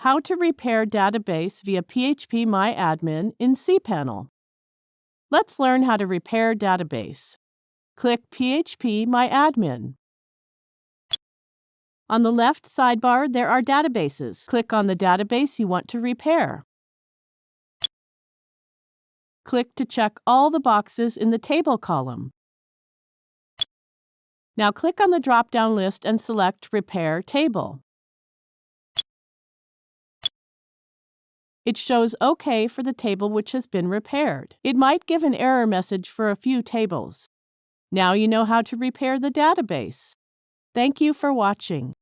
How to repair database via phpMyAdmin in cPanel. Let's learn how to repair database. Click phpMyAdmin. On the left sidebar, there are databases. Click on the database you want to repair. Click to check all the boxes in the Table column. Now click on the drop-down list and select Repair Table. It shows OK for the table which has been repaired. It might give an error message for a few tables. Now you know how to repair the database. Thank you for watching.